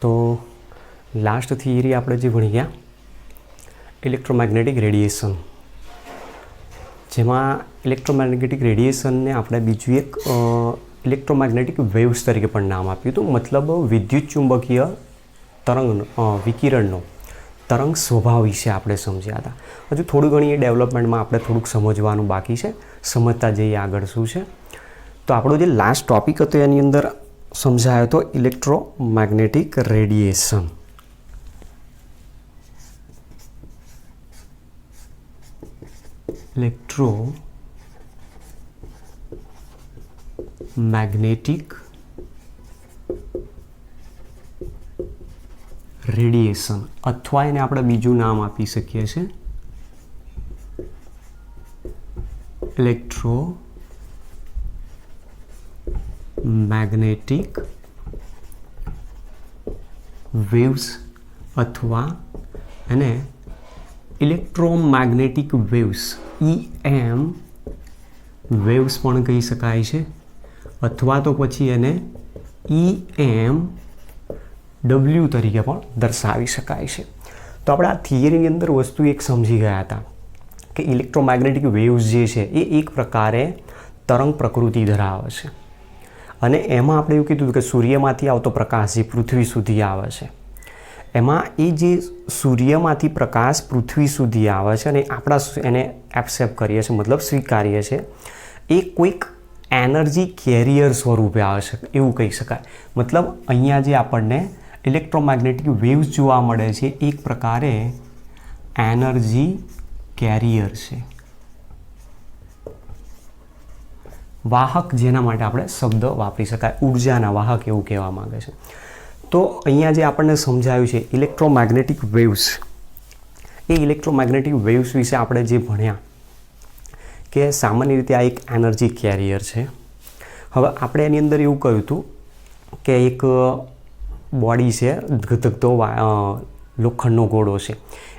તો last theory આપણે જે ભણી ગયા ઇલેક્ટ્રોમેગ્નેટિક રેડિયેશન, જેમાં ઇલેક્ટ્રોમેગ્નેટિક રેડિયેશનને આપણે બીજું એક ઇલેક્ટ્રોમેગ્નેટિક વેવ્સ તરીકે પણ નામ આપ્યું હતું. મતલબ વિદ્યુત ચુંબકીય તરંગ વિકિરણનો તરંગ સ્વભાવ વિશે આપણે સમજ્યા હતા. હજુ થોડું ઘણી એ ડેવલપમેન્ટમાં આપણે થોડુંક સમજવાનું બાકી છે, સમજતા જઈએ આગળ શું છે. તો આપણો જે લાસ્ટ ટોપિક હતો એની અંદર સમજાયો હતો ઇલેક્ટ્રોમેગ્નેટિક રેડિયેશન. ઇલેક્ટ્રોમેગ્નેટિક રેડિયેશન અથવા એને આપણે બીજું નામ આપી શકીએ છીએ ઇલેક્ટ્રોમેગ્નેટિક વેવ્સ અથવા એને ઇલેક્ટ્રોમેગ્નેટિક વેવ્સ EM વેવ્સ પણ કહી શકાય છે, અથવા તો પછી એને EMW તરીકે પણ દર્શાવી શકાય છે. તો આપણે આ થિયરીની અંદર વસ્તુ એક સમજી ગયા હતા કે ઇલેક્ટ્રોમેગ્નેટિક વેવ્સ જે છે એ એક પ્રકારે તરંગ પ્રકૃતિ ધરાવે છે, અને એમાં આપણે એવું કીધું કે સૂર્યમાંથી આવતો પ્રકાશ જે પૃથ્વી સુધી આવે છે, એમાં એ જે સૂર્યમાંથી પ્રકાશ પૃથ્વી સુધી આવે છે અને આપણા એને એક્સેપ્ટ કરીએ છીએ, મતલબ સ્વીકારીએ છીએ, એ કોઈક એનર્જી કેરિયર સ્વરૂપે આવે છે એવું કહી શકાય. મતલબ અહીંયા જે આપણને ઇલેક્ટ્રોમેગ્નેટિક વેવ્સ જોવા મળે છે એક પ્રકારે એનર્જી કેરિયર છે, વાહક, જેના માટે આપણે શબ્દ વાપરી શકાય, ઉર્જાના વાહક એવું કહેવા માંગે છે. તો અહીંયા જે આપણને સમજાયું છે ઇલેક્ટ્રોમેગ્નેટિક વેવ્સ, એ ઇલેક્ટ્રોમેગ્નેટિક વેવ્સ વિશે આપણે જે ભણ્યા કે સામાન્ય રીતે આ એક એનર્જી કેરિયર છે. હવે આપણે એની અંદર એવું કહ્યું હતું કે એક બોડી છે, ધગધગતો લોખંડનો ગોળો છે,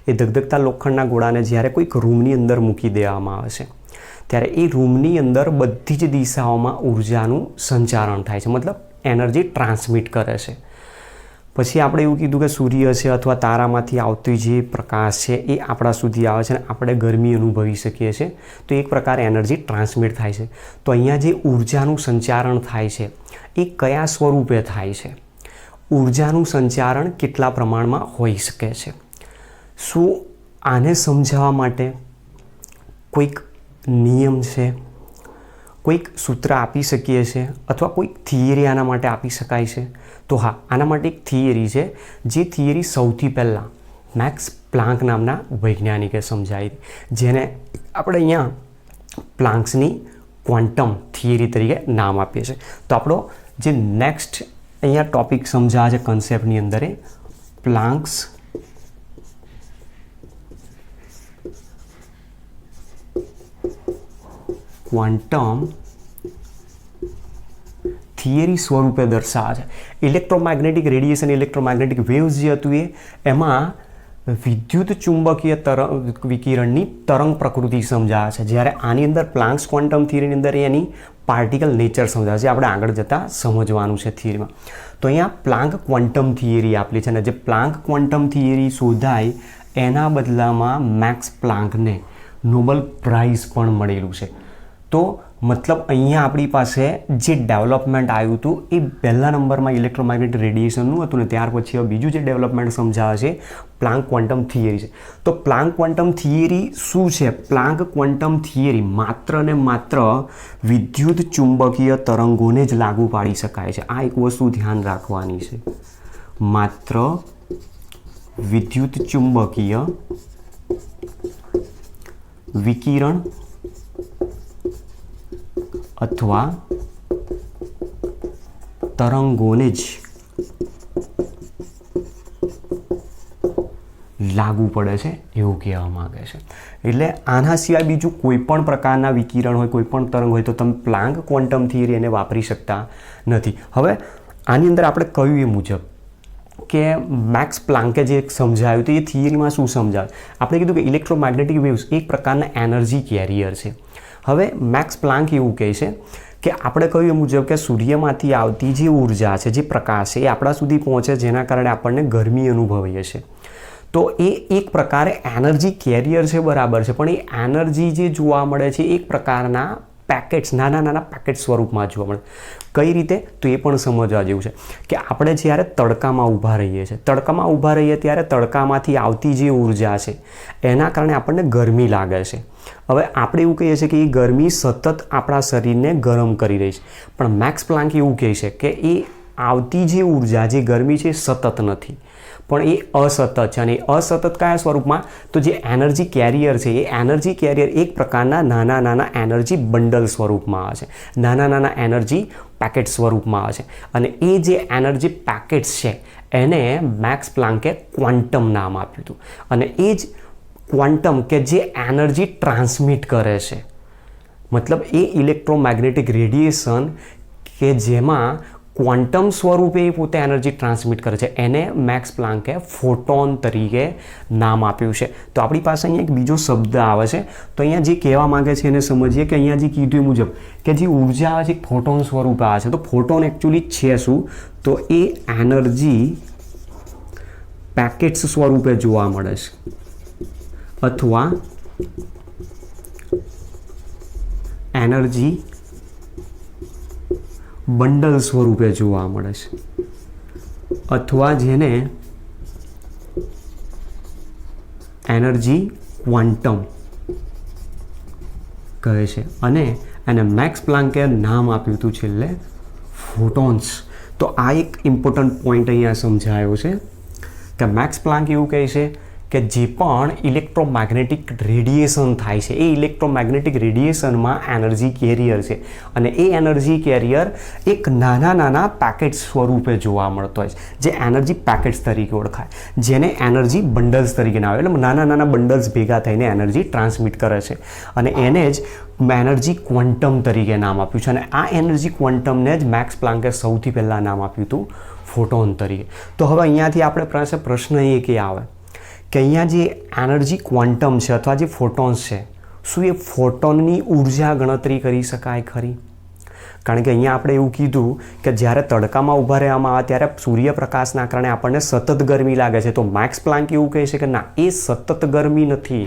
એ ધગધગતા લોખંડના ગોળાને જ્યારે કોઈક રૂમની અંદર મૂકી દેવામાં આવે છે ત્યારે એ રૂમની અંદર બધી જ દિશાઓમાં ઉર્જાનું સંચારણ થાય છે, મતલબ એનર્જી ટ્રાન્સમિટ કરે છે. પછી આપણે એવું કીધું કે સૂર્ય છે અથવા તારામાંથી આવતી જે પ્રકાશ છે એ આપણા સુધી આવે છે અને આપણે ગરમી અનુભવી શકીએ છીએ, તો એક પ્રકારે એનર્જી ટ્રાન્સમિટ થાય છે. તો અહીંયા જે ઉર્જાનું સંચારણ થાય છે એ કયા સ્વરૂપે થાય છે, ઉર્જાનું સંચારણ કેટલા પ્રમાણમાં હોઈ શકે છે, શું આને સમજાવવા માટે કોઈક નિયમ છે, કોઈક સૂત્ર આપી શકીએ છીએ અથવા કોઈક થિયરી આના માટે આપી શકાય છે? તો હા, આના માટે એક થિયરી છે, જે થિયરી સૌથી પહેલાં મેક્સ પ્લાન્ક નામના વૈજ્ઞાનિકે સમજાવી, જેને આપણે અહીંયા પ્લાન્ક્સની ક્વોન્ટમ થિયરી તરીકે નામ આપીએ છીએ. તો આપણો જે નેક્સ્ટ અહીંયા ટોપિક સમજાવે છે કન્સેપ્ટની અંદર એ પ્લાન્ક્સ ક્વોન્ટમ થિયરી સ્વરૂપે દર્શાવે છે. ઇલેક્ટ્રોમેગ્નેટિક રેડિયેશન, ઇલેક્ટ્રોમેગ્નેટિક વેવ્સ જે હતું એમાં વિદ્યુત ચુંબકીય વિકિરણની તરંગ પ્રકૃતિ સમજાવે છે, જ્યારે આની અંદર પ્લાન્ક્સ ક્વોન્ટમ થિયરીની અંદર એની પાર્ટિકલ નેચર સમજાવે છે. આપણે આગળ જતાં સમજવાનું છે થિયરીમાં. તો અહીંયા પ્લાન્ક ક્વોન્ટમ થિયરી આપેલી છે, અને જે પ્લાન્ક ક્વોન્ટમ થિયરી શોધાય એના બદલામાં મેક્સ પ્લાન્કને નોબેલ પ્રાઇઝ પણ મળેલું છે. તો મતલબ અહીંયા આપણી પાસે જે ડેવલપમેન્ટ આવ્યું હતું એ પહેલા નંબરમાં ઇલેક્ટ્રોમેગ્નેટિક રેડિયેશનનું હતું, ને ત્યાર પછી બીજું જે ડેવલપમેન્ટ સમજાવે છે પ્લાન્ક ક્વોન્ટમ થિયરી છે. તો પ્લાન્ક ક્વોન્ટમ થિયરી શું છે? પ્લાન્ક ક્વોન્ટમ થિયરી માત્ર ને માત્ર વિદ્યુત ચુંબકીય તરંગોને જ લાગુ પાડી શકાય છે. આ એક વસ્તુ ધ્યાન રાખવાની છે, માત્ર વિદ્યુત ચુંબકીય વિકિરણ અથવા તરંગોને જ લાગુ પડે છે એવું કહેવા માંગે છે. એટલે આના સિવાય બીજું કોઈ પણ પ્રકારના વિકિરણ હોય, કોઈ પણ તરંગ હોય, તો તમે પ્લાન્ક ક્વોન્ટમ થિયરી એને વાપરી શકતા નથી. હવે આની અંદર આપણે કહ્યું એ મુજબ કે મેક્સ પ્લાન્કે જે સમજાવ્યું તો એ થિયરીમાં શું સમજાવે, આપણે કીધું કે ઇલેક્ટ્રોમેગ્નેટિક વેવ્સ એક પ્રકારના એનર્જી કેરિયર છે. હવે મેક્સ પ્લાન્ક એવું કહે છે કે આપણે કહ્યું એ મુજબ કે સૂર્યમાંથી આવતી જે ઉર્જા છે, જે પ્રકાશ છે, એ આપણા સુધી પહોંચે, જેના કારણે આપણને ગરમી અનુભવીએ છીએ. તો એ એક પ્રકારે એનર્જી કેરિયર છે, બરાબર છે, પણ એ એનર્જી જે જોવા મળે છે એક પ્રકારના પેકેટ્સ, નાના નાના પેકેટ સ્વરૂપમાં જોવા મળે. કઈ રીતે? તો એ પણ સમજવા જેવું છે કે આપણે જ્યારે તડકામાં ઊભા રહીએ છીએ, ત્યારે તડકામાંથી આવતી જે ઉર્જા છે એના કારણે આપણને ગરમી લાગે છે. હવે આપણે એવું કહીએ છીએ કે એ ગરમી સતત આપણા શરીરને ગરમ કરી રહી છે, પણ મેક્સ પ્લાન્ક એવું કહે છે કે એ આવતી જે ઉર્જા, જે ગરમી છે, એ સતત નથી, પણ એ અસતત છે. અને અસતત કયા સ્વરૂપમાં? તો જે એનર્જી કેરિયર છે, એ એનર્જી કેરિયર એક પ્રકારના નાના નાના એનર્જી બંડલ સ્વરૂપમાં આવે છે, નાના નાના એનર્જી પેકેટ સ્વરૂપમાં આવે છે. અને એ જે એનર્જી પેકેટ્સ છે એને મેક્સ પ્લાન્કે ક્વોન્ટમ નામ આપ્યું હતું. અને એ જ ક્વોન્ટમ કે જે એનર્જી ટ્રાન્સમિટ કરે છે, મતલબ એ ઇલેક્ટ્રોમેગ્નેટિક રેડિયેશન કે જેમાં ક્વોન્ટમ સ્વરૂપે એ પોતે એનર્જી ટ્રાન્સમિટ કરે છે, એને મેક્સ પ્લાન્કે ફોટોન તરીકે નામ આપ્યું છે. તો આપણી પાસે અહીંયા એક બીજો શબ્દ આવે છે, તો અહીંયા જે કહેવા માંગે છે એને સમજીએ કે અહીંયા જે કીધું એ મુજબ કે જે ઉર્જા આવે છે ફોટોન સ્વરૂપે આવે છે. તો ફોટોન એકચ્યુઅલી છે શું? તો એ એનર્જી પેકેટ્સ સ્વરૂપે જોવા મળે છે, અથવા એનર્જી બંડલ સ્વરૂપે જોવા મળે છે, અથવા જેને એનર્જી ક્વોન્ટમ કહે છે. અને એને મેક્સ પ્લાન્કે નામ આપ્યું હતું છેલ્લે ફોટોન્સ. તો આ એક ઇમ્પોર્ટન્ટ પોઈન્ટ અહીંયા સમજાયો છે કે મેક્સ પ્લાન્ક એવું કહે છે કે જે પણ ઇલેક્ટ્રોમેગ્નેટિક રેડિયેશન થાય છે, એ ઇલેક્ટ્રોમેગ્નેટિક રેડિયેશનમાં એનર્જી કેરિયર છે, અને એ એનર્જી કેરિયર એક નાના નાના પેકેટ સ્વરૂપે જોવા મળતો હોય છે, જે એનર્જી પેકેટ્સ તરીકે ઓળખાય, જેને એનર્જી બંડલ્સ તરીકે ના આવે. એટલે નાના નાના બંડલ્સ ભેગા થઈને એનર્જી ટ્રાન્સમિટ કરે છે, અને એને જ એનર્જી ક્વોન્ટમ તરીકે નામ આપ્યું છે. અને આ એનર્જી ક્વોન્ટમને જ મેક્સ પ્લાન્કે સૌથી પહેલાં નામ આપ્યું હતું ફોટોન તરીકે. તો હવે અહીંયાથી આપણે પાસે પ્રશ્ન એ કે આવે કે અહીંયા જે એનર્જી ક્વોન્ટમ છે અથવા જે ફોટોન્સ છે, શું એ ફોટોનની ઉર્જા ગણતરી કરી શકાય ખરી? કારણ કે અહીંયા આપણે એવું કીધું કે જ્યારે તડકામાં ઊભા રહેવામાં આવે ત્યારે સૂર્યપ્રકાશના કારણે આપણને સતત ગરમી લાગે છે. તો મેક્સ પ્લાન્ક એવું કહે છે કે ના, એ સતત ગરમી નથી,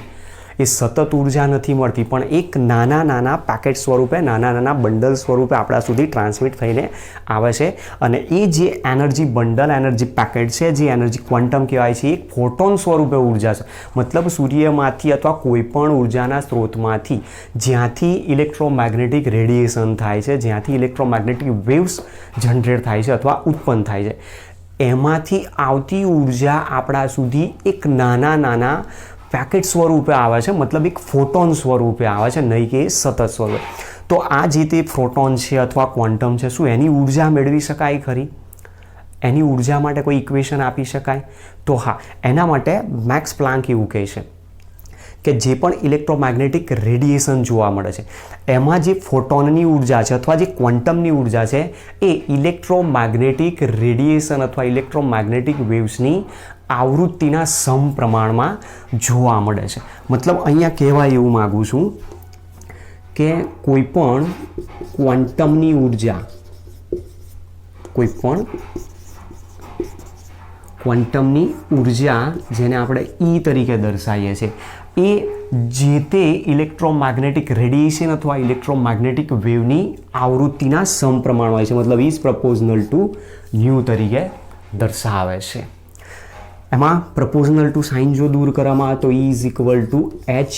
એ સતત ઉર્જા નથી મળતી, પણ એક નાના નાના પેકેટ સ્વરૂપે, નાના નાના બંડલ સ્વરૂપે આપણા સુધી ટ્રાન્સમિટ થઈને આવે છે. અને એ જે એનર્જી બંડલ, એનર્જી પેકેટ છે, જે એનર્જી ક્વોન્ટમ કહેવાય છે, એક ફોટોન સ્વરૂપે ઉર્જા છે. મતલબ સૂર્યમાંથી અથવા કોઈ પણ ઉર્જાના સ્ત્રોતમાંથી જ્યાંથી ઇલેક્ટ્રોમેગ્નેટિક રેડિયેશન થાય છે, જ્યાંથી ઇલેક્ટ્રોમેગ્નેટિક વેવ્સ જનરેટ થાય છે અથવા ઉત્પન્ન થાય છે, એમાંથી આવતી ઉર્જા આપણા સુધી એક નાના નાના પેકેટ સ્વરૂપે આવે છે, મતલબ એક ફોટોન સ્વરૂપે આવે છે, નહીં કે સતત સ્વરૂપે. તો આ જે તે ફોટોન છે અથવા ક્વોન્ટમ છે, શું એની ઉર્જા મેળવી શકાય ખરી? એની ઉર્જા માટે કોઈ ઇક્વેશન આપી શકાય? તો હા, એના માટે મેક્સ પ્લાન્ક એવું કહે છે કે જે પણ ઇલેક્ટ્રોમેગ્નેટિક રેડિયેશન જોવા મળે છે, એમાં જે ફોટોનની ઉર્જા છે અથવા જે ક્વોન્ટમની ઉર્જા છે, એ ઇલેક્ટ્રોમેગ્નેટિક રેડિયેશન અથવા ઇલેક્ટ્રોમેગ્નેટિક વેવ્સની આવૃત્તિના સમપ્રમાણમાં જોવા મળે છે. મતલબ અહીંયા કહેવા એવું માગું છું કે કોઈ પણ ક્વોન્ટમની ઉર્જા, કોઈ પણ ક્વોન્ટમની ઉર્જા જેને આપણે E તરીકે દર્શાવીએ છીએ, એ જે તે ઇલેક્ટ્રોમેગ્નેટિક રેડિયેશન અથવા ઇલેક્ટ્રોમેગ્નેટિક વેવની આવૃત્તિના સમપ્રમાણ હોય છે, મતલબ ઇઝ પ્રપોઝનલ ટુ ન્યૂ તરીકે દર્શાવે છે. એમાં પ્રપોઝનલ ટુ સાઇન જો દૂર કરવામાં આવે તો E is equal two H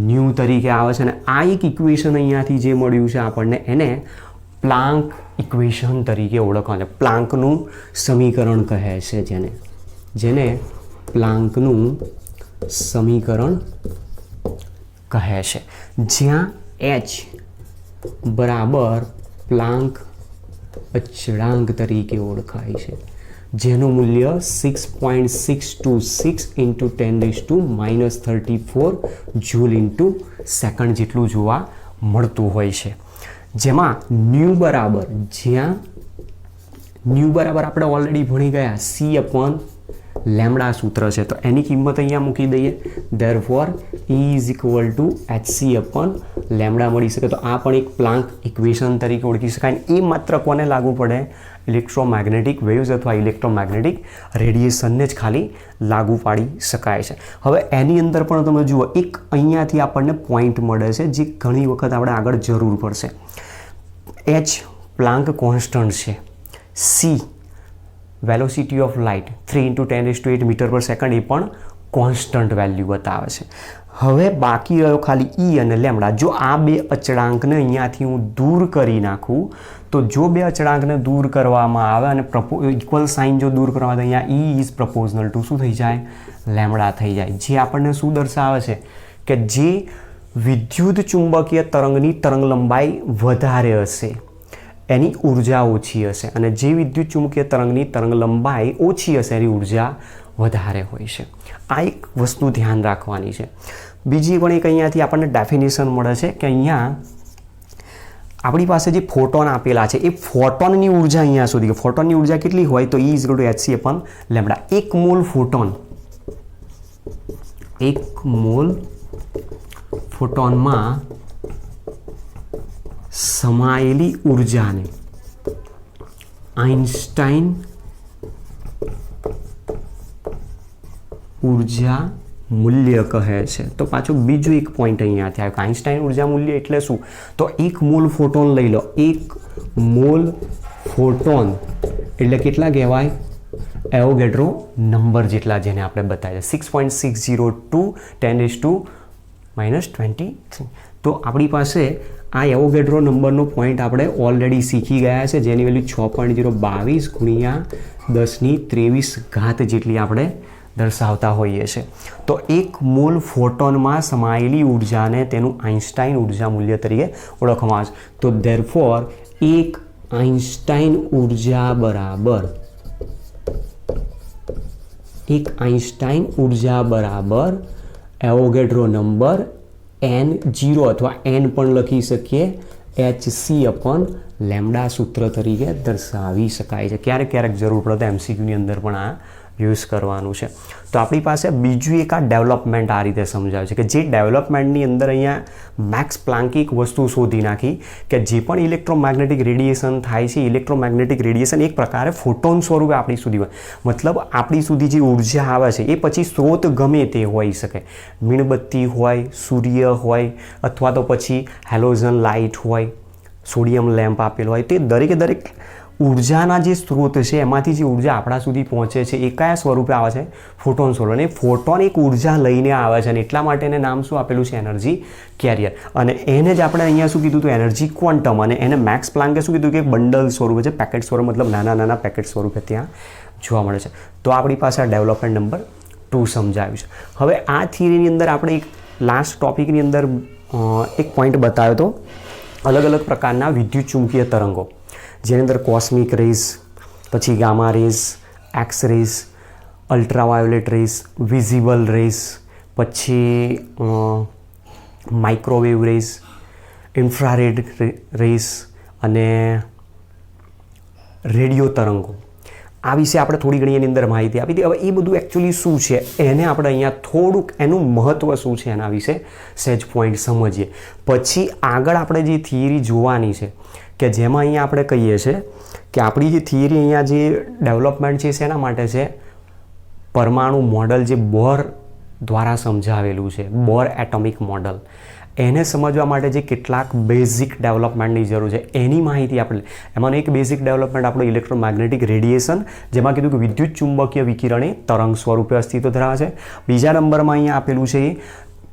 new તરીકે આવે છે. અને આ એક ઇક્વેશન અહીંયાથી જે મળ્યું છે આપણને, એને પ્લાન્ક ઇક્વેશન તરીકે ઓળખવાનું છે. પ્લાન્કનું સમીકરણ કહે છે, જેને પ્લાન્કનું સમીકરણ કહે છે, જ્યાં H બરાબર પ્લાન્ક અચળાંક તરીકે ઓળખાય છે, જેનું મૂલ્ય 6.626 × 10⁻⁻34 જૂલ × સેકન્ડ જેટલું જોવા મળતું હોય છે. જેમાં ન્યૂ બરાબર, જ્યાં ન્યૂ બરાબર આપણે ઓલરેડી ભણી ગયા C/λ લેમ્ડા સૂત્ર છે તો એની કિંમત અહીંયા મૂકી દઈએ. Therefore E is equal to HC upon lambda મળી શકે. તો આ પણ એક પ્લાન્ક ઇક્વેશન તરીકે ઓળખી શકાય. એ માત્ર કોને લાગુ પડે? ઇલેક્ટ્રોમેગ્નેટિક વેવ્સ અથવા ઇલેક્ટ્રોમેગ્નેટિક રેડિયેશનને જ ખાલી લાગુ પાડી શકાય છે. હવે એની અંદર પણ તમે જુઓ એક અહીંયાથી આપણને પોઈન્ટ મળે છે જે ઘણી વખત આપણે આગળ જરૂર પડશે. H પ્લાન્ક કોન્સ્ટન્ટ છે. C velocity of light 3 × 10⁸ metre પર સેકન્ડ એ પણ કોન્સ્ટન્ટ વેલ્યુ બતાવે છે. હવે બાકી રહ્યો ખાલી E અને લેમ્ડા. જો આ બે અચળાંકને અહીંયાથી હું દૂર કરી નાખું તો જો બે અચળાંકને દૂર કરવામાં આવે અને ઇક્વલ સાઇન જો દૂર કરવામાં આવે તો અહીંયા E ઇઝ પ્રપોઝનલ ટુ શું થઈ જાય? લેમ્ડા થઈ જાય. જે આપણને શું દર્શાવે છે કે જે વિદ્યુત ચુંબકીય તરંગની તરંગ લંબાઈ વધારે હશે એની ઉર્જા ઓછી હશે અને જે વિદ્યુત ચુંબકીય તરંગની તરંગ લંબાઈ ઓછી હશે એની ઉર્જા વધારે હોય છે. આ એક વસ્તુ ધ્યાન રાખવાની છે. બીજી પણ એક અહીંયાથી આપણને ડેફિનેશન મળે છે કે અહીંયા આપણી પાસે જે ફોટોન આપેલા છે એ ફોટોનની ઉર્જા અહીંયા સુધી ફોટોનની ઉર્જા કેટલી હોય તો E is equal to HC upon lambda. 1 mole photon 1 mole ફોટોનમાં સમાયેલી ઉર્જાને આઇન્સ્ટાઈન ઉર્જા મૂલ્ય કહે છે. તો પાછું બીજું એક પોઈન્ટ અહીંયાથી આવ્યો. આઇન્સ્ટાઈન ઉર્જા મૂલ્ય એટલે શું? તો 1 મોલ ફોટોન લઈ લો. 1 મોલ ફોટોન એટલે કેટલા કહેવાય? એવોગેડ્રો નંબર જેટલા, જેને આપણે બતાવ્યા 6.602 10⁻⁻23. તો આપણી પાસે આ એવોગેડ્રો નંબરનો પોઈન્ટ આપણે ઓલરેડી શીખી ગયા છે જેની વેલ્યુ 6.022 × 10⁻23 જેટલી આપણે દર્શાવતા હોઈએ છીએ. તો 1 મોલ ફોટોનમાં સમાયેલી ઉર્જાને તેનું આઇન્સ્ટાઈન ઉર્જા મૂલ્ય તરીકે ઓળખવામાં આવે છે. તો ધેરફોર 1 આઇન્સ્ટાઈન ઉર્જા બરાબર એવોગેડ્રો નંબર N0 અથવા N પણ લખી શકીએ HC અપોન લેમ્ડા સૂત્ર તરીકે દર્શાવી શકાય છે. ક્યારેક જરૂર પડે તો MCQની અંદર પણ આ યુઝ કરવાનું છે. તો આપણી પાસે બીજું એક આ ડેવલપમેન્ટ આ રીતે સમજાવે છે કે જે ડેવલપમેન્ટની અંદર અહીંયા મેક્સ પ્લાન્કે એક વસ્તુ શોધી નાખી કે જે પણ ઇલેક્ટ્રોમેગ્નેટિક રેડિયેશન થાય છે ઇલેક્ટ્રોમેગ્નેટિક રેડિયેશન એક પ્રકારે ફોટોન સ્વરૂપે આપણી સુધી હોય. મતલબ આપણી સુધી જે ઉર્જા આવે છે એ પછી સ્ત્રોત ગમે તે હોઈ શકે. મીણબત્તી હોય, સૂર્ય હોય અથવા તો પછી હેલોજન લાઇટ હોય, સોડિયમ લેમ્પ આપેલો હોય. તે દરેક ઉર્જાના જે સ્ત્રોત છે એમાંથી જે ઉર્જા આપણા સુધી પહોંચે છે એ કયા સ્વરૂપે આવે છે? ફોટોન સ્વરૂપે. અને ફોટોન એક ઉર્જા લઈને આવે છે અને એટલા માટે એને નામ શું આપેલું છે? Energy carrier. અને એને જ આપણે અહીંયા શું કીધું હતું? Energy quantum. અને એને મેક્સ પ્લાન્કે શું કીધું કે બંડલ સ્વરૂપે છે, પેકેટ સ્વરૂપ, મતલબ નાના પેકેટ સ્વરૂપે ત્યાં જોવા મળે છે. તો આપણી પાસે આ ડેવલપમેન્ટ નંબર 2 સમજાવ્યું છે. હવે આ થિયરીની અંદર આપણે એક લાસ્ટ ટોપિકની અંદર એક પોઈન્ટ બતાવ્યો હતો અલગ પ્રકારના વિદ્યુત ચુંબકીય તરંગો જેની અંદર કોસ્મિક રેઝ, પછી gamma rays, X rays, ultraviolet rays, visible rays, પછી માઇક્રોવેવ રેઝ, ઇન્ફ્રારેડ રેઝ અને રેડિયો તરંગો. આ વિશે આપણે થોડી ઘણી એની અંદર માહિતી આપી હતી. હવે એ બધું એકચ્યુઅલી શું છે એને આપણે અહીંયા થોડુંક એનું મહત્ત્વ શું છે એના વિશે સહેજ પોઈન્ટ સમજીએ. પછી આગળ આપણે જે થિયરી જોવાની છે કે જેમાં અહીંયા આપણે કહીએ છીએ કે આપણી જે થિયરી અહીંયા જે ડેવલપમેન્ટ છે શેના માટે છે? પરમાણુ મોડલ જે બોર દ્વારા સમજાવેલું છે, બોર એટોમિક મોડલ, એને સમજવા માટે જે કેટલાક બેઝિક ડેવલપમેન્ટની જરૂર છે એની માહિતી આપણે. એમાંનું એક બેઝિક ડેવલપમેન્ટ આપણું ઇલેક્ટ્રોમેગ્નેટિક રેડિયેશન, જેમાં કીધું કે વિદ્યુત ચુંબકીય વિકિરણ એ તરંગ સ્વરૂપે અસ્તિત્વ ધરાવે છે. બીજા નંબરમાં અહીંયા આપેલું છે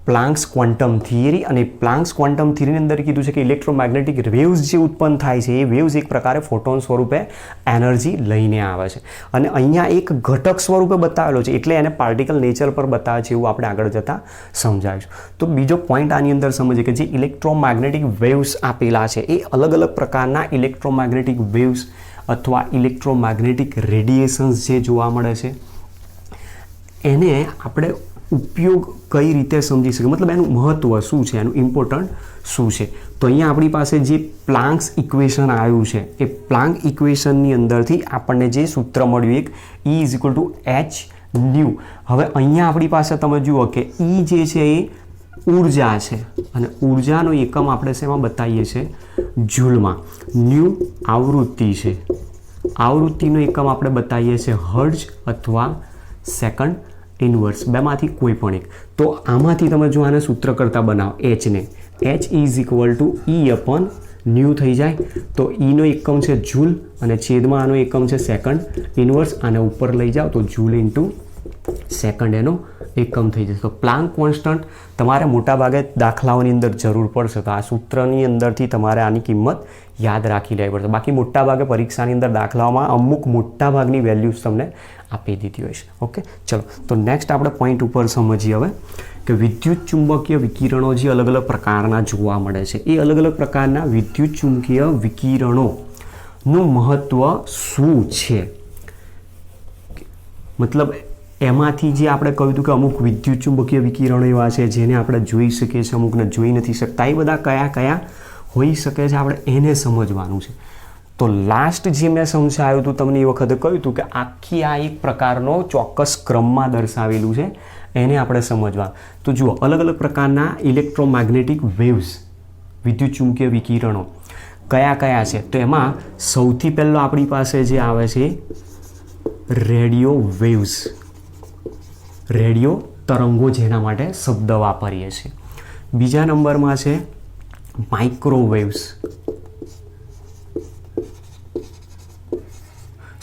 પ્લાન્ક્સ ક્વોન્ટમ થિયરી. અને પ્લાન્ક્સ ક્વોન્ટમ થિયરીની અંદર કીધું છે કે ઇલેક્ટ્રોમેગ્નેટિક વેવ્સ જે ઉત્પન્ન થાય છે એ વેવ્સ એક પ્રકારે ફોટોન સ્વરૂપે એનર્જી લઈને આવે છે. અને અહીંયા એક ઘટક સ્વરૂપે બતાવેલો છે એટલે એને પાર્ટિકલ નેચર પર બતાવે છે એવું આપણે આગળ જતાં સમજાવીશું. તો બીજો પોઈન્ટ આની અંદર સમજીએ કે જે ઇલેક્ટ્રોમેગ્નેટિક વેવ્સ આપેલા છે એ અલગ પ્રકારના ઇલેક્ટ્રોમેગ્નેટિક વેવ્સ અથવા ઇલેક્ટ્રોમેગ્નેટિક રેડિયેશન્સ જે જોવા મળે છે એને આપણે ઉપયોગ કઈ રીતે સમજી શકીએ, મતલબ એનું મહત્ત્વ શું છે, એનું ઇમ્પોર્ટન્ટ શું છે. તો અહીંયા આપણી પાસે જે પ્લાન્ક્સ ઇક્વેશન આવ્યું છે એ પ્લાન્ક ઇક્વેશનની અંદરથી આપણને જે સૂત્ર મળ્યું એક E is equal two H new. હવે અહીંયા આપણી પાસે તમે જુઓ કે ઈ જે છે એ ઉર્જા છે અને ઉર્જાનો એકમ આપણે શેમાં બતાવીએ છીએ? જૂલમાં. ન્યૂ આવૃત્તિ છે, આવૃત્તિનો એકમ આપણે બતાવીએ છીએ હર્ટ્ઝ અથવા સેકન્ડ ઇન્વર્સ, બેમાંથી કોઈ પણ એક. તો આમાંથી તમે જો આને સૂત્ર કરતા બનાવો એચને, H is equal to E upon nu થઈ જાય. તો ઈનો એકમ છે જૂલ અને છેદમાં આનો એકમ છે સેકન્ડ ઇન્વર્સ. આને ઉપર લઈ જાઓ તો જૂલ ઇન્ટુ સેકન્ડ એનો એકમ થઈ જશે. તો પ્લાન્ક કોન્સ્ટન્ટ તમારે મોટાભાગે દાખલાઓની અંદર જરૂર પડશે, તો આ સૂત્રની અંદરથી તમારે આની કિંમત યાદ રાખી લેવી પડશે. બાકી મોટાભાગે પરીક્ષાની અંદર દાખલાઓમાં અમુક મોટાભાગની વેલ્યુઝ તમને આપી દીધી હોય છે. ઓકે, ચલો તો નેક્સ્ટ આપણે પોઈન્ટ ઉપર સમજીએ હવે કે વિદ્યુત ચુંબકીય વિકિરણો જે અલગ અલગ પ્રકારના જોવા મળે છે, એ અલગ અલગ પ્રકારના વિદ્યુત ચુંબકીય વિકિરણોનું મહત્ત્વ શું છે? મતલબ એમાંથી જે આપણે કહ્યું હતું કે અમુક વિદ્યુત ચુંબકીય વિકિરણો એવા છે જેને આપણે જોઈ શકીએ છીએ, અમુકને જોઈ નથી શકતા, એ બધા કયા કયા હોઈ શકે છે આપણે એને સમજવાનું છે. તો લાસ્ટ જે મેં સમજાયું હતું તમને એ વખતે કહ્યું હતું કે આખી આ એક પ્રકારનો ચોક્કસ ક્રમમાં દર્શાવેલું છે, એને આપણે સમજવા. તો જુઓ અલગ અલગ પ્રકારના ઇલેક્ટ્રોમેગ્નેટિક વેવ્સ વિદ્યુત ચુંબકીય વિકિરણો કયા કયા છે? તો એમાં સૌથી પહેલો આપણી પાસે જે આવે છે રેડિયો વેવ્સ, રેડિયો તરંગો જેના માટે શબ્દ વાપરીએ છીએ. બીજા નંબરમાં છે માઇક્રોવેવ્સ,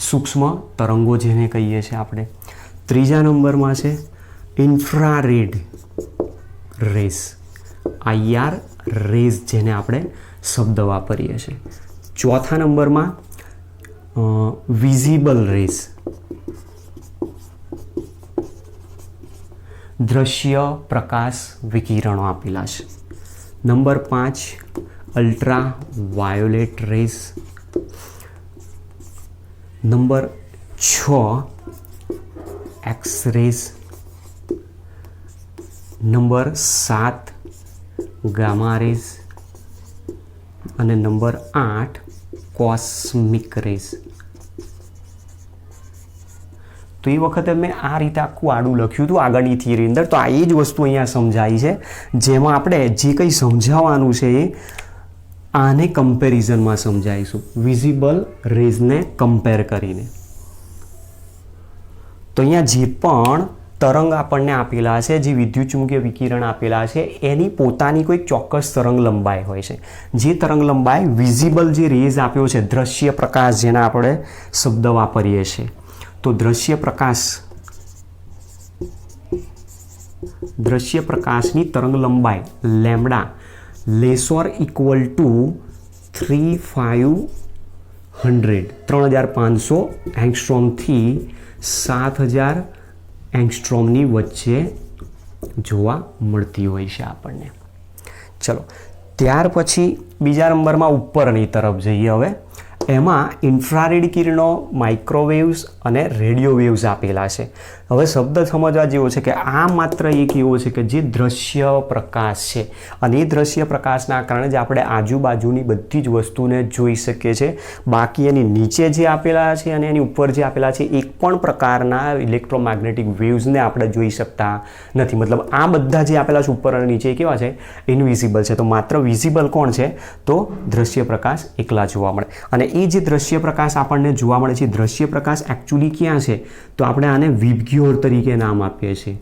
સૂક્ષ્મ તરંગો જેને કહીએ છીએ આપણે. ત્રીજા નંબરમાં છે ઇન્ફ્રારેડ રેસ, IR રેઝ જેને આપણે શબ્દ વાપરીએ છીએ. ચોથા નંબરમાં વિઝિબલ રેસ, દ્રશ્ય પ્રકાશ વિકિરણો આપેલા છે. Number 5 ultraviolet rays. Number 6 X rays. Number 7 gamma rays અને નંબર 8 કોસ્મિક રેસ. તો એ વખતે મેં આ રીતે આખું આડું લખ્યું હતું આગળની થિયરી અંદર. તો આ એ જ વસ્તુ અહીંયા સમજાઈ છે, જેમાં આપણે જે કંઈ સમજાવવાનું છે એ આને કમ્પેરિઝનમાં સમજાવીશું, વિઝિબલ રેઝને કમ્પેર કરીને. તો અહીંયા જે પણ તરંગ આપણને આપેલા છે, જે વિદ્યુત ચુંબકીય વિકિરણ આપેલા છે, એની પોતાની કોઈ ચોક્કસ તરંગ લંબાઈ હોય છે. જે તરંગ લંબાઈ વિઝિબલ જે રેઝ આપ્યો છે, દ્રશ્ય પ્રકાશ જેના આપણે શબ્દ વાપરીએ છીએ, તો દ્રશ્ય પ્રકાશની તરંગ લંબાઈ લેમ્ડા લેસોર ઇક્વલ ટુ 3500 એંગસ્ટ્રોમથી 7000 એંગસ્ટ્રોમની વચ્ચે જોવા મળતી હોય છે આપણને. ચલો ત્યાર પછી બીજા નંબરમાં ઉપરની તરફ જઈએ. હવે એમાં ઇન્ફ્રારેડ કિરણો, માઇક્રોવેવ્સ અને રેડિયો વેવ્સ આપેલા છે. હવે શબ્દ સમજવા જેવો છે કે આ માત્ર એક એવો છે કે જે દ્રશ્ય પ્રકાશ છે અને એ દ્રશ્ય પ્રકાશના કારણે જ આપણે આજુબાજુની બધી જ વસ્તુને જોઈ શકીએ છીએ. બાકી એની નીચે જે આપેલા છે અને એની ઉપર જે આપેલા છે એક પણ પ્રકારના ઇલેક્ટ્રોમેગ્નેટિક વેવ્સને આપણે જોઈ શકતા નથી. મતલબ આ બધા જે આપેલા છે ઉપર અને નીચે એ કેવા છે? ઇનવિઝિબલ છે. તો માત્ર વિઝિબલ કોણ છે? તો દ્રશ્ય પ્રકાશ એકલા જોવા મળે. અને એ જે દ્રશ્ય પ્રકાશ આપણને જોવા મળે છે, દ્રશ્ય પ્રકાશ એકચ્યુઅલી ક્યાં છે? તો આપણે આને વિબગ્યોર તરીકે નામ આપીએ છીએ.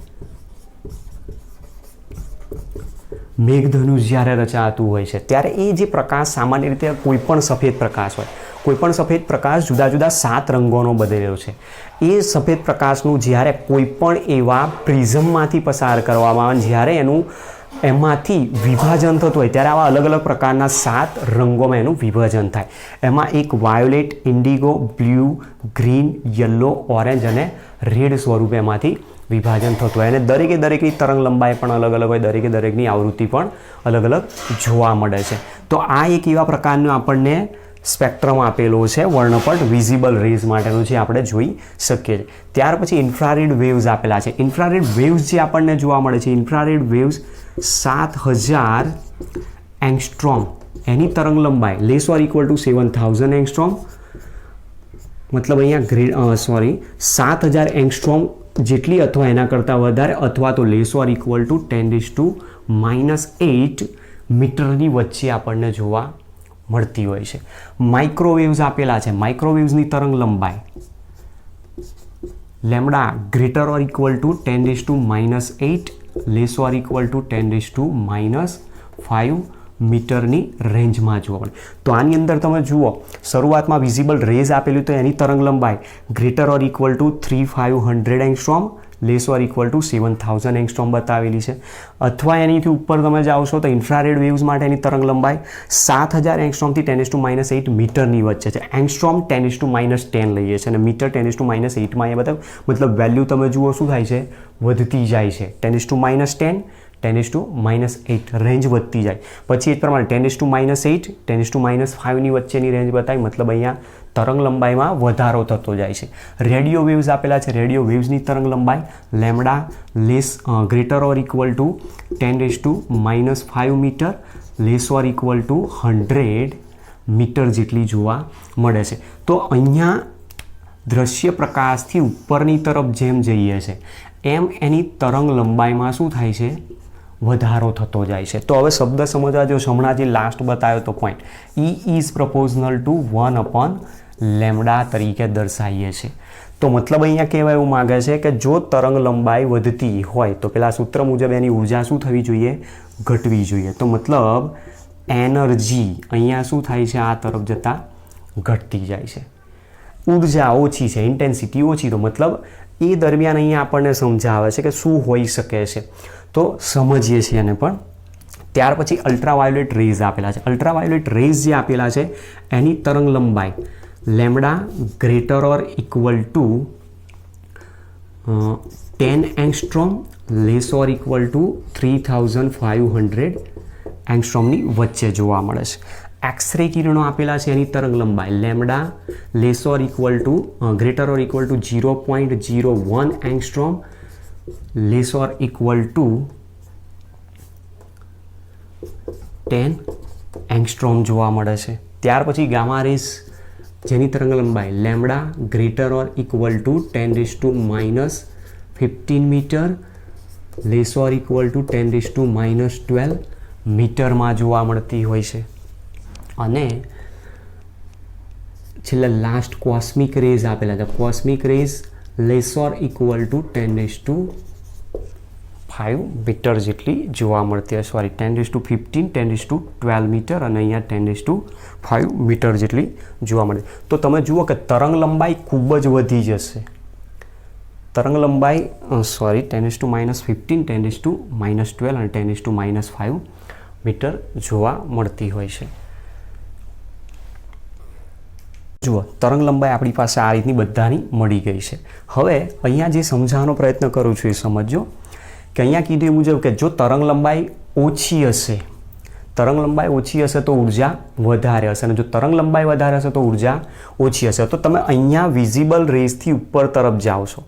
મેઘધનુષ જ્યારે રચાતું હોય છે ત્યારે એ જે પ્રકાશ સામાન્ય રીતે કોઈ પણ સફેદ પ્રકાશ હોય, કોઈ પણ સફેદ પ્રકાશ જુદા જુદા 7 રંગોનો બનેલો છે. એ સફેદ પ્રકાશનું જ્યારે કોઈ પણ એવા પ્રિઝમમાંથી પસાર કરવામાં આવે, જ્યારે એનું એમાંથી વિભાજન થતું હોય ત્યારે આવા અલગ અલગ પ્રકારના 7 રંગોમાં એનું વિભાજન થાય. એમાં એક violet, Indigo, blue, green, yellow, orange અને રેડ સ્વરૂપે એમાંથી વિભાજન થતું હોય. અને દરેકની તરંગ લંબાઈ પણ અલગ અલગ હોય, દરેકની આવૃત્તિ પણ અલગ અલગ જોવા મળે છે. તો આ એક એવા પ્રકારનું આપણને સ્પેક્ટ્રમ આપેલો છે, વર્ણપટ વિઝિબલ રેઝ માટેનું, જે આપણે જોઈ શકીએ છીએ. ત્યાર પછી ઇન્ફ્રારેડ વેવ્સ આપેલા છે. ઇન્ફ્રારેડ વેવ્સ જે આપણને જોવા મળે છે, ઇન્ફ્રારેડ વેવ્સ 7000 એંગસ્ટ્રોમ એની તરંગ લંબાઈ less or equal to 7000 angstrom. મતલબ અહીંયા 7000 એંગસ્ટ્રોમ જેટલી અથવા એના કરતાં વધારે અથવા તો લેસ ઓર ઇક્વલ ટુ 10⁻⁸ મીટરની વચ્ચે આપણને જોવા મળતી હોય છે. માઇક્રોવેવ્સ આપેલા છે. માઇક્રોવેવ્સની તરંગ લંબાઈ lambda greater or equal to 10⁻⁸ less or equal to 10⁻⁵ મીટરની રેન્જમાં જોવા મળે. તો આની અંદર તમે જુઓ શરૂઆતમાં વિઝિબલ રેઝ આપેલું તો એની તરંગ લંબાઈ greater or equal to 3500 angstrom less or equal to 7000 angstrom બતાવેલી છે. અથવા એનીથી ઉપર તમે જાઓ છો તો ઇન્ફ્રારેડ વેવ્સ માટેની તરંગ લંબાઈ 7000 એંગસ્ટ્રોમથી 10⁻⁸ મીટરની વચ્ચે છે. એંગસ્ટ્રોમ 10⁻10 લઈએ છે અને મીટર 10⁻8માં એ બધા મતલબ વેલ્યુ તમે જુઓ શું થાય છે, વધતી જાય છે. 10⁻10 10⁻8 રેન્જ વધતી જાય. પછી એ જ પ્રમાણે 10⁻8 10⁻5ની વચ્ચેની રેન્જ બતાવી, મતલબ અહીંયા તરંગ લંબાઈમાં વધારો થતો જાય છે. રેડિયો વેવ્સ આપેલા છે. રેડિયો વેવ્સની તરંગ લંબાઈ lambda greater or equal to 10⁻5 metre less or equal to 100 metre જેટલી જોવા મળે છે. તો અહીંયા દ્રશ્ય પ્રકાશથી ઉપરની તરફ જેમ જઈએ છે એમ એની તરંગ લંબાઈમાં શું થાય છે, વધારો થતો જાય છે. તો હવે શબ્દ સમજવા જો હમણાં જે લાસ્ટ બતાવ્યો તો point E is proportional to 1/λ તરીકે દર્શાવીએ છીએ. તો મતલબ અહીંયા કહેવા એવું માગે છે કે જો તરંગ લંબાઈ વધતી હોય તો પેલા સૂત્ર મુજબ એની ઉર્જા શું થવી જોઈએ, ઘટવી જોઈએ. તો મતલબ એનર્જી અહીંયા શું થાય છે, આ તરફ જતાં ઘટતી જાય છે. ઉર્જા ઓછી છે, ઇન્ટેન્સિટી ઓછી. તો મતલબ એ દરમિયાન અહીંયા આપણને સમજાવે છે કે શું હોઈ શકે છે. તો સમજીએ છીએ એને પણ. ત્યાર પછી અલ્ટ્રાવાયોલેટ રેઝ આપેલા છે. અલ્ટ્રાવાયોલેટ રેઝ જે આપેલા છે એની તરંગ લંબાઈ lambda greater or equal to 10 angstrom less or equal to 3500 એંગસ્ટ્રોમની વચ્ચે જોવા મળે છે. એક્સરે કિરણો આપેલા છે એની તરંગ લંબાઈ lambda less or equal to greater or equal to 0.01 angstrom less or equal to 10 angstrom જોવા મળે છે. ત્યાર પછી ગામા રેઝ જેની તરંગ લંબાઈ lambda greater or equal to 10⁻15 metre less or equal to 10⁻12 મીટરમાં જોવા મળતી હોય છે. અને છેલ્લે લાસ્ટ કોસ્મિક રેઝ આપેલા છે. Cosmic rays less or equal to 10⁵ metre જેટલી જોવા મળતી હોય. સોરી 10⁵15 10⁵12 મીટર અને અહીંયા 10⁵ મીટર જેટલી જોવા મળે. તો તમે જુઓ કે તરંગ લંબાઈ ખૂબ જ વધી જશે. તરંગ લંબાઈ 10⁻15 10⁻12 અને 10⁻5 મીટર જોવા મળતી હોય છે. જુઓ તરંગ લંબાઈ આપણી પાસે આ રીતની બધાની મળી ગઈ છે. હવે અહીંયા જે સમજાવવાનો પ્રયત્ન કરું છું એ સમજો કે અહીંયા કીધું એ મુજબ કે જો તરંગ લંબાઈ ઓછી હશે, તરંગ લંબાઈ ઓછી હશે તો ઉર્જા વધારે હશે અને જો તરંગ લંબાઈ વધારે હશે તો ઉર્જા ઓછી હશે. તો તમે અહીંયા વિઝિબલ રેઝથી ઉપર તરફ જાઓ છો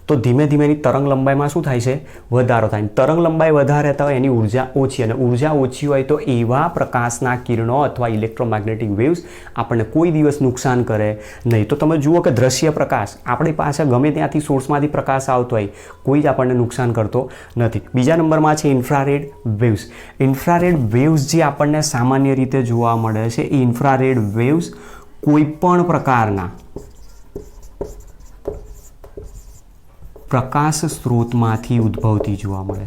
તો ધીમે ધીમે એની તરંગ લંબાઈમાં શું થાય છે, વધારો થાય. તરંગ લંબાઈ વધારે હતા હોય એની ઉર્જા ઓછી, અને ઉર્જા ઓછી હોય તો એવા પ્રકાશના કિરણો અથવા ઇલેક્ટ્રોમેગ્નેટિક વેવ્સ આપણને કોઈ દિવસ નુકસાન કરે નહીં. તો તમે જુઓ કે દ્રશ્ય પ્રકાશ આપણી પાસે ગમે ત્યાંથી સોર્સમાંથી પ્રકાશ આવતો હોય કોઈ જ આપણને નુકસાન કરતો નથી. બીજા નંબરમાં છે ઇન્ફ્રારેડ વેવ્સ. ઇન્ફ્રારેડ વેવ્સ જે આપણને સામાન્ય રીતે જોવા મળે છે એ ઇન્ફ્રારેડ વેવ્સ કોઈ પણ પ્રકારના પ્રકાશ સ્ત્રોતમાંથી ઉદ્ભવતી જોવા મળે.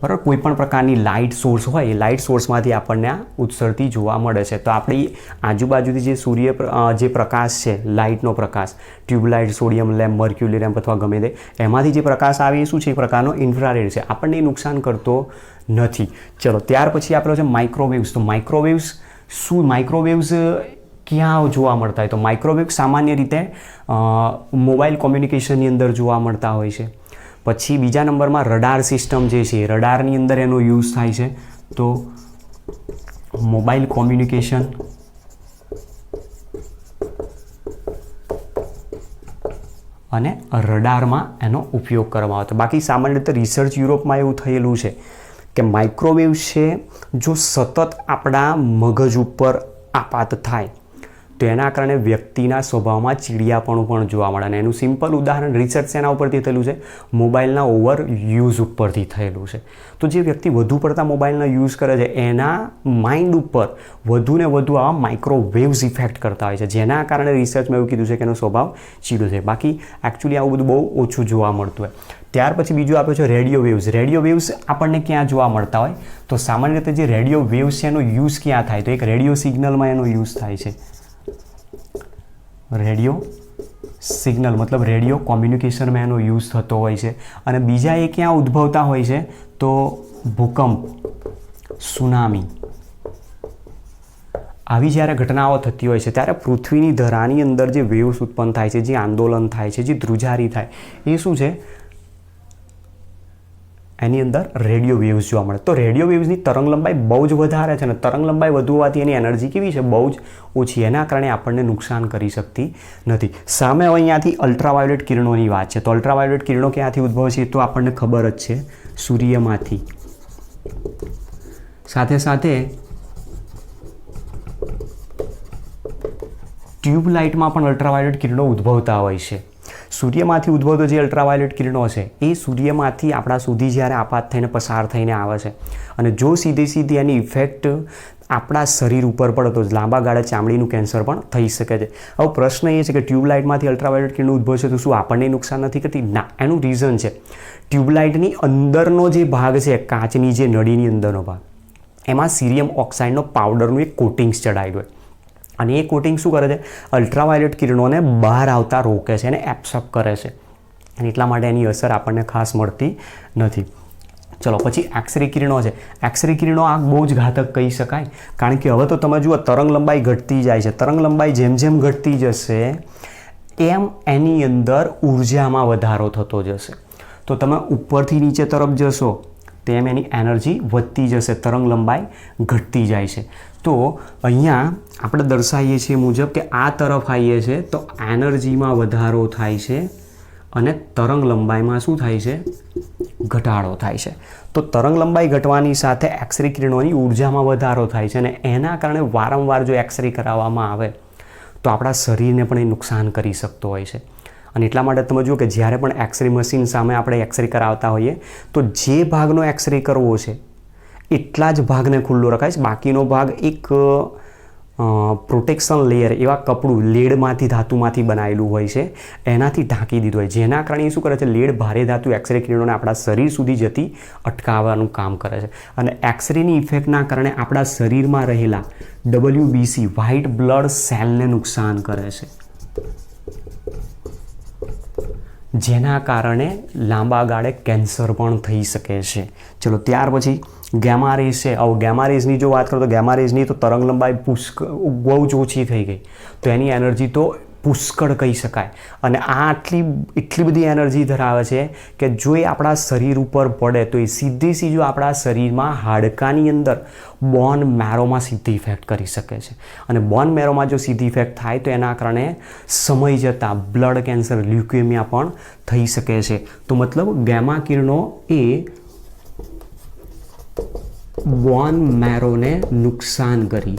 બરાબર, કોઈ પણ પ્રકારની લાઇટ સોર્સ હોય એ લાઇટ સોર્સમાંથી આપણને આ ઉત્સરતી જોવા મળે છે. તો આપણી આજુબાજુથી જે સૂર્ય જે પ્રકાશ છે, લાઇટનો પ્રકાશ, tubelight, sodium lamp, mercury lamp અથવા ગમે તે એમાંથી જે પ્રકાશ આવે એ શું છે, એક પ્રકારનો ઇન્ફ્રારેડ છે. આપણને નુકસાન કરતો નથી. ચલો ત્યાર પછી આપણો છે માઇક્રોવેવ્સ. તો માઇક્રોવેવ્સ શું, માઇક્રોવેવ્સ ક્યાં જોવા મળતા હોય? તો માઇક્રોવેવ સામાન્ય રીતે મોબાઈલ કોમ્યુનિકેશનની અંદર જોવા મળતા હોય છે. પછી બીજા નંબરમાં રડાર સિસ્ટમ જે છે, રડારની અંદર એનો યુઝ થાય છે. તો મોબાઈલ કોમ્યુનિકેશન અને રડારમાં એનો ઉપયોગ કરવામાં આવે. બાકી સામાન્ય રીતે રિસર્ચ યુરોપમાં એવું થયેલું છે કે માઇક્રોવેવ છે જો સતત આપણા મગજ ઉપર આપાત થાય તો એના કારણે વ્યક્તિના સ્વભાવમાં ચીડિયાપણું પણ જોવા મળે. અને એનું સિમ્પલ ઉદાહરણ રિસર્ચ એના ઉપરથી થયેલું છે, મોબાઈલના ઓવર યુઝ ઉપરથી થયેલું છે. તો જે વ્યક્તિ વધુ પડતા મોબાઈલનો યુઝ કરે છે એના માઇન્ડ ઉપર વધુ ને વધુ આવા માઇક્રોવેવ્સ ઇફેક્ટ કરતા હોય છે, જેના કારણે રિસર્ચમાં એવું કીધું છે કે એનો સ્વભાવ ચીડો છે. બાકી એકચ્યુઅલી આવું બધું બહુ ઓછું જોવા મળતું હોય. ત્યાર પછી બીજું આપ્યું છે રેડિયો વેવ્સ. રેડિયો વેવ્સ આપણને ક્યાં જોવા મળતા હોય? તો સામાન્ય રીતે જે રેડિયો વેવ્સ છે એનો યુઝ ક્યાં થાય? તો એક રેડિયો સિગ્નલમાં એનો યુઝ થાય છે. રેડિયો સિગ્નલ મતલબ રેડિયો કોમ્યુનિકેશનમાં એનો યુઝ થતો હોય છે. અને બીજા એ ક્યાં ઉદ્ભવતા હોય છે? તો ભૂકંપ, સુનામી આવી જ્યારે ઘટનાઓ થતી હોય છે ત્યારે પૃથ્વીની ધરાની અંદર જે વેવ્સ ઉત્પન્ન થાય છે, જે આંદોલન થાય છે, જે ધ્રુજારી થાય, એ શું છે? એની અંદર રેડિયો વેવ્સ જોવા મળે. તો રેડિયો વેવ્સની તરંગ લંબાઈ બહુ જ વધારે છે, અને તરંગ લંબાઈ વધુ હોવાથી એની એનર્જી કેવી છે? બહુ જ ઓછી. એના કારણે આપણને નુકસાન કરી શકતી નથી. સામે હવે અહીંયાથી અલ્ટ્રાવાયોલેટ કિરણોની વાત છે. તો અલ્ટ્રાવાયોલેટ કિરણો ક્યાંથી ઉદ્ભવે છે? તો આપણને ખબર જ છે, સૂર્યમાંથી. સાથે સાથે ટ્યુબલાઇટમાં પણ અલ્ટ્રાવાયોલેટ કિરણો ઉદ્ભવતા હોય છે. સૂર્યમાંથી ઉદ્ભવતો જે અલ્ટ્રાવાયોલેટ કિરણો છે એ સૂર્યમાંથી આપણા સુધી જ્યારે આપાત થઈને પસાર થઈને આવે છે, અને જો સીધી એની ઇફેક્ટ આપણા શરીર ઉપર પડે તો લાંબા ગાળે ચામડીનું કેન્સર પણ થઈ શકે છે. હવે પ્રશ્ન એ છે કે ટ્યુબલાઇટમાંથી અલ્ટ્રાવાયોલેટ કિરણો ઉદ્ભવે છે તો શું આપણને નુકસાન નથી કરતી? ના. એનું રીઝન છે, ટ્યુબલાઇટની અંદરનો જે ભાગ છે, કાચની જે નળીની અંદરનો ભાગ, એમાં સીરિયમ ઓક્સાઇડનો પાવડરનું એક કોટિંગ્સ ચડાયેલું હોય. અને એ કોટિંગ શું કરે છે? અલ્ટ્રાવાયોલેટ કિરણોને બહાર આવતા રોકે છે, એને એબ્સોર્બ કરે છે, અને એટલા માટે એની અસર આપણને ખાસ મળતી નથી. ચલો પછી એક્સરે કિરણો છે. એક્સરે કિરણો આ બહુ જ ઘાતક કહી શકાય, કારણ કે હવે તો તમે જુઓ તરંગ લંબાઈ ઘટતી જાય છે. તરંગ લંબાઈ જેમ જેમ ઘટતી જશે એમ એની અંદર ઉર્જામાં વધારો થતો જશે. તો તમે ઉપરથી નીચે તરફ જશો તેમ એની એનર્જી વધતી જશે, તરંગ લંબાઈ ઘટતી જાય છે. તો અહીંયા આપણે દર્શાવીએ છીએ મુજબ કે આ તરફ આવીએ છીએ તો એનર્જીમાં વધારો થાય છે અને તરંગ લંબાઈમાં શું થાય છે? ઘટાડો થાય છે. તો તરંગ લંબાઈ ઘટવાની સાથે એક્સરે કિરણોની ઉર્જામાં વધારો થાય છે, અને એના કારણે વારંવાર જો એક્સરે કરાવવામાં આવે તો આપણા શરીરને પણ એ નુકસાન કરી શકતો હોય છે. અને એટલા માટે તમે જુઓ કે જ્યારે પણ એક્સરે મશીન સામે આપણે એક્સરે કરાવતા હોઈએ તો જે ભાગનો એક્સરે કરવો છે એટલા જ ભાગને ખુલ્લો રખાય છે. બાકીનો ભાગ એક પ્રોટેક્શન લેયર, એવા કપડું લેડમાંથી ધાતુમાંથી બનાવેલું હોય છે, એનાથી ઢાંકી દીધું હોય, જેના કારણે શું કરે છે? લેડ ભારે ધાતુ એક્સરે કિરણોને આપણા શરીર સુધી જતી અટકાવવાનું કામ કરે છે. અને એક્સરેની ઇફેક્ટના કારણે આપણા શરીરમાં રહેલા WBC વ્હાઇટ બ્લડ સેલને નુકસાન કરે છે, જેના કારણે લાંબા ગાળે કેન્સર પણ થઈ શકે છે. ચલો ત્યાર પછી ગેમા રેઝ છે. હવે ગેમા રેઝની જો વાત કરું તો ગેમા રેઝની તો તરંગ લંબાઈ બહુ જ ઓછી થઈ ગઈ, તો એની એનર્જી તો પુષ્કળ કહી શકાય. અને આ એટલી બધી એનર્જી ધરાવે છે કે જો એ આપણા શરીર ઉપર પડે તો એ સીધું આપણા શરીરમાં હાડકાની અંદર બોન મેરોમાં સીધી ઇફેક્ટ કરી શકે છે. અને બોન મેરોમાં જો સીધી ઇફેક્ટ થાય તો એના કારણે સમય જતાં બ્લડ કેન્સર, લ્યુકેમિયા પણ થઈ શકે છે. તો મતલબ ગેમા કિરણો એ બોન મેરોને નુકસાન કરી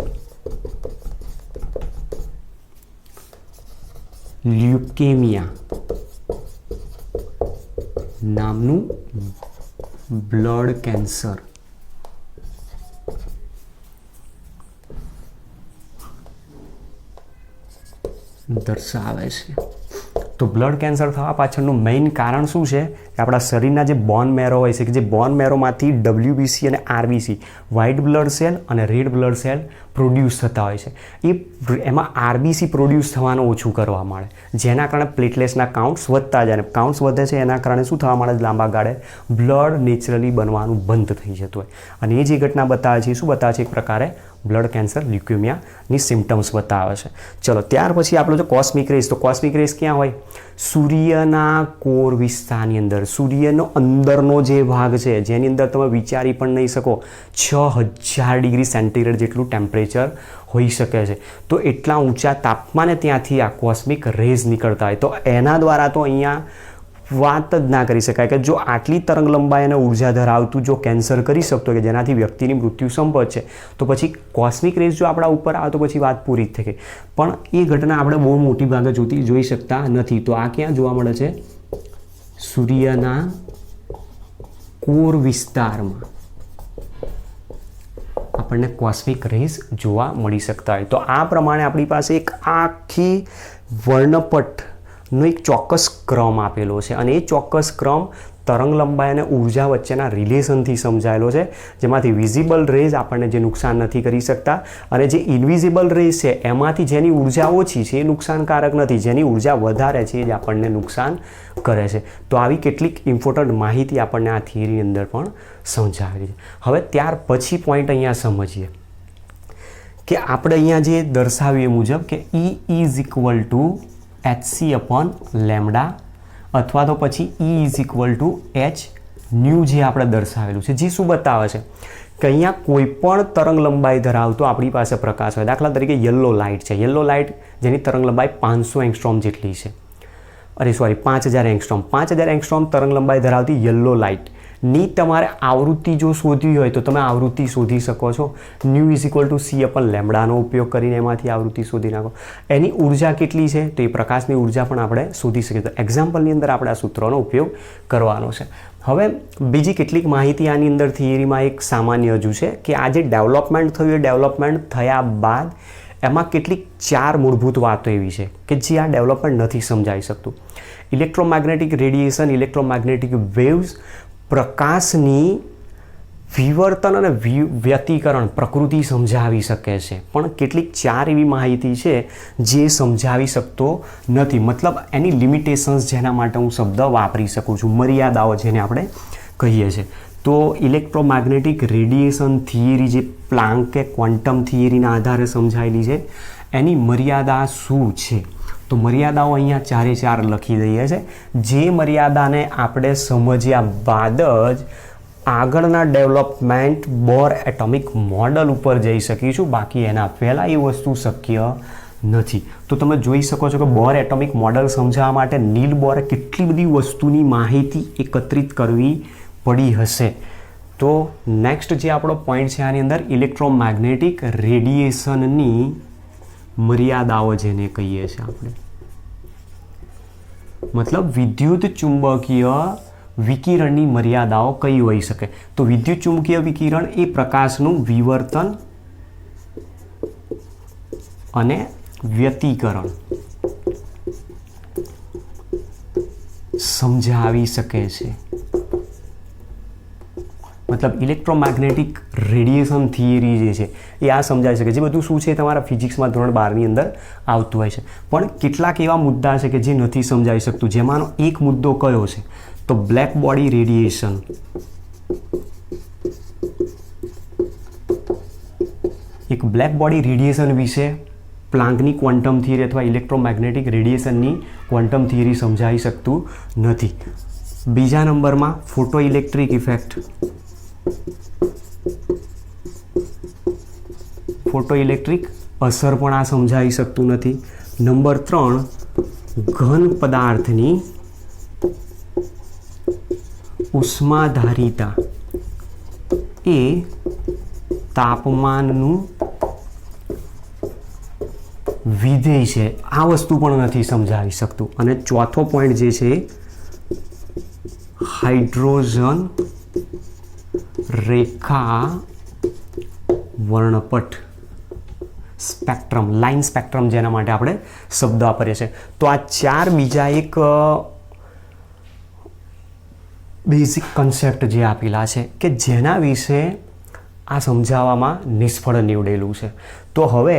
લ્યુકેમિયા નામનું બ્લડ કેન્સર દર્શાવે છે. તો બ્લડ કેન્સર થવા પાછળનું મેઇન કારણ શું છે? કે આપણા શરીરના જે બોન મેરો હોય છે, કે જે બોન મેરોમાંથી WBC અને RBC વ્હાઇટ બ્લડ સેલ અને રેડ બ્લડ સેલ પ્રોડ્યુસ થતા હોય છે. એમાં RBC પ્રોડ્યુસ થવાનું ઓછું કરવા મળે, જેના કારણે પ્લેટલેટ્સના કાઉન્ટ્સ વધતા જાય, અને કાઉન્ટ્સ વધે છે એના કારણે શું થવા મળે? લાંબા ગાળે બ્લડ નેચરલી બનવાનું બંધ થઈ જતું હોય. અને એ જે ઘટના બતાવે છે શું બતાવે છે? એક પ્રકારે બ્લડ કેન્સર, લ્યુકેમિયાની સિમ્ટમ્સ બતાવે છે. ચલો ત્યાર પછી આપણો જો કોસ્મિક રેઝ. તો કોસ્મિક રેઝ ક્યાં હોય? સૂર્યના કોર વિસ્તારની અંદર, સૂર્યનો અંદરનો જે ભાગ છે, જેની અંદર તમે વિચારી પણ નહીં શકો 6000 ડિગ્રી સેન્ટીગ્રેડ જેટલું ટેમ્પરેચર હોઈ શકે છે. તો એટલા ઊંચા તાપમાને ત્યાંથી આ કોસ્મિક રેઝ નીકળતા હોય. તો એના દ્વારા તો અહીંયા વાત જ ના કરી શકાય કે જો આટલી તરંગ લંબાઈ અને ઉર્જા ધરાવતું જો કેન્સર કરી શકતો કે જેનાથી વ્યક્તિની મૃત્યુ સંભવ છે, તો પછી કોસ્મિક રેઝ જો આપણા ઉપર આવે તો પછી વાત પૂરી જ થઈ ગઈ. પણ એ ઘટના આપણે બહુ મોટી ભાગે જોઈ શકતા નથી. તો આ ક્યાં જોવા મળે છે? સૂર્યના કોર વિસ્તારમાં આપણને કોસ્મિક રેઝ જોવા મળી શકતા હોય. તો આ પ્રમાણે આપણી પાસે એક આખી વર્ણપટનો એક ચોક્કસ ક્રમ આપેલો છે અને એ ચોક્કસ ક્રમ તરંગ લંબાઈ અને ઉર્જા વચ્ચેના રિલેશનથી સમજાયેલો છે, જેમાંથી વિઝિબલ રેઝ આપણને જે નુકસાન નથી કરી શકતા અને જે ઇનવિઝિબલ રેઝ છે એમાંથી જેની ઉર્જા ઓછી છે એ નુકસાનકારક નથી, જેની ઉર્જા વધારે છે એ જ આપણને નુકસાન કરે છે. તો આવી કેટલીક ઇમ્પોર્ટન્ટ માહિતી આપણને આ થિયરીની અંદર પણ સમજાવેલી છે. હવે ત્યાર પછી પોઈન્ટ અહીંયા સમજીએ કે આપણે અહીંયા જે દર્શાવીએ મુજબ કે E is equal two hc/λ અથવા તો પછી E is equal two h new જે આપણે દર્શાવેલું છે, જે શું બતાવે છે કે અહીંયા કોઈ પણ તરંગ લંબાઈ ધરાવતો આપણી પાસે પ્રકાશ હોય, દાખલા તરીકે યલો લાઇટ છે, યલો લાઇટ જેની તરંગ લંબાઈ 500 એંગસ્ટ્રોમ જેટલી છે, 5000 એંગસ્ટ્રોમ, 5000 એંગસ્ટ્રોમ તરંગ લંબાઈ ધરાવતી યલો લાઇટની તમારે આવૃત્તિ જો શોધવી હોય તો તમે આવૃત્તિ શોધી શકો છો. New is equal two c/λ ઉપયોગ કરીને એમાંથી આવૃત્તિ શોધી નાખો. એની ઉર્જા કેટલી છે તો એ પ્રકાશની ઉર્જા પણ આપણે શોધી શકીએ. તો એક્ઝામ્પલની અંદર આપણે આ સૂત્રોનો ઉપયોગ કરવાનો છે. હવે બીજી કેટલીક માહિતી આની અંદર થિયરીમાં એક સામાન્ય હજુ છે કે આ જે ડેવલપમેન્ટ થયું એ ડેવલપમેન્ટ થયા બાદ એમાં કેટલીક 4 મૂળભૂત વાતો એવી છે કે જે આ ડેવલપમેન્ટ નથી સમજાવી શકતું. ઇલેક્ટ્રોમેગ્નેટિક રેડિયેશન, ઇલેક્ટ્રોમેગ્નેટિક વેવ્સ પ્રકાશની વિવર્તન અને વ્યતિકરણ પ્રકૃતિ સમજાવી શકે છે, પણ કેટલીક 4 એવી માહિતી છે જે સમજાવી શકતો નથી. મતલબ એની લિમિટેશન્સ જેના માટે હું શબ્દ વાપરી શકું છું, મર્યાદાઓ જેને આપણે કહીએ છીએ. તો ઇલેક્ટ્રોમેગ્નેટિક રેડિયેશન થિયરી જે પ્લાન્કે ક્વોન્ટમ થિયરીના આધારે સમજાયેલી છે એની મર્યાદા શું છે? તો મર્યાદાઓ અહીંયા 4 લખી દઈએ છે. જે મર્યાદાને આપણે સમજ્યા બાદ જ આગળના ડેવલપમેન્ટ બોર એટોમિક મોડલ ઉપર જઈ શકીશું, બાકી એના પહેલાં એ વસ્તુ શક્ય નથી. તો તમે જોઈ શકો છો કે બોર એટોમિક મોડલ સમજાવવા માટે નીલ બોરે કેટલી બધી વસ્તુની માહિતી એકત્રિત કરવી પડી હશે. તો નેક્સ્ટ જે આપણો પોઈન્ટ છે આની અંદર ઇલેક્ટ્રોમેગ્નેટિક રેડિયેશનની મર્યાદાઓ જેને કહીએ છીએ આપણે, મતલબ વિદ્યુત ચુંબકીય વિકિરણની મર્યાદાઓ કઈ હોઈ શકે? તો વિદ્યુત ચુંબકીય વિકિરણ એ પ્રકાશનું વિવર્તન અને વ્યતિકરણ સમજાવી શકે છે. મતલબ ઇલેક્ટ્રોમેગ્નેટિક રેડિયેશન થિયરી જે છે એ આ સમજાવી શકે. જે બધું શું છે તમારા ફિઝિક્સમાં ધોરણ 12ની અંદર આવતું હોય છે, પણ કેટલાક એવા મુદ્દા છે કે જે નથી સમજાવી શકતું. જેમાંનો એક મુદ્દો કયો છે તો બ્લેક બોડી રેડિયેશન. એક બ્લેક બોડી રેડિયેશન વિશે પ્લાન્કની ક્વોન્ટમ થિયરી અથવા ઇલેક્ટ્રોમેગ્નેટિક રેડિયેશનની ક્વોન્ટમ થિયરી સમજાવી શકતું નથી. બીજા નંબરમાં photo electric effect. Photo electric અસર પણ આ સમજાવી શકતું નથી. નંબર 3 ઘન પદાર્થની ઉષ્માધારિતા એ તાપમાનનું વિધેય છે, આ વસ્તુ પણ નથી સમજાવી શકતું. અને ચોથો પોઈન્ટ જે છે હાઇડ્રોજન રેખા વર્ણપટ સ્પેક્ટ્રમ, લાઇન સ્પેક્ટ્રમ જેના માટે આપણે શબ્દ વાપરીએ છીએ. તો આ 4 બીજા એક બેઝિક કન્સેપ્ટ જે આપેલા છે કે જેના વિશે આ સમજાવવામાં નિષ્ફળ નીવડેલું છે. તો હવે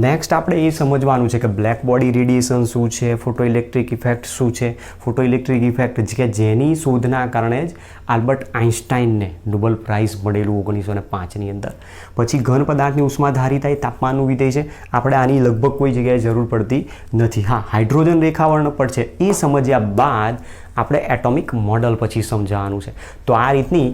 નેક્સ્ટ આપણે એ સમજવાનું છે કે બ્લેક બોડી રેડિયેશન શું છે, ફોટો ઇલેક્ટ્રિક ઇફેક્ટ શું છે. ફોટો ઇલેક્ટ્રિક ઇફેક્ટ કે જેની શોધના કારણે જ આલ્બર્ટ આઇન્સ્ટાઈનને નોબેલ પ્રાઇઝ મળેલું 1905ની અંદર. પછી ઘન પદાર્થની ઉષ્માધારિતા એ તાપમાનનું વિધેય છે. આપણે આની લગભગ કોઈ જગ્યાએ જરૂર પડતી નથી. હા, હાઇડ્રોજન રેખાવર્ણ પર છે એ સમજ્યા બાદ આપણે એટોમિક મોડલ પછી સમજાવવાનું છે. તો આ રીતની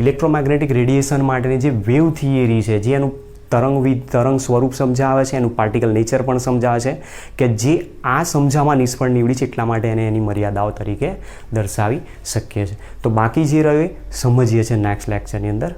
ઇલેક્ટ્રોમેગ્નેટિક રેડિયેશન માટેની જે વેવ થિયરી છે, જે એનું તરંગ સ્વરૂપ સમજાવે છે, એનું પાર્ટિકલ નેચર પણ સમજાવે છે કે જે આ સમજાવવા નિષ્ફળ નીવડી છે એટલા માટે એને એની મર્યાદાઓ તરીકે દર્શાવી શકીએ છીએ. તો બાકી જે રહ્યું એ સમજીએ છીએ નેક્સ્ટ લેક્ચરની અંદર.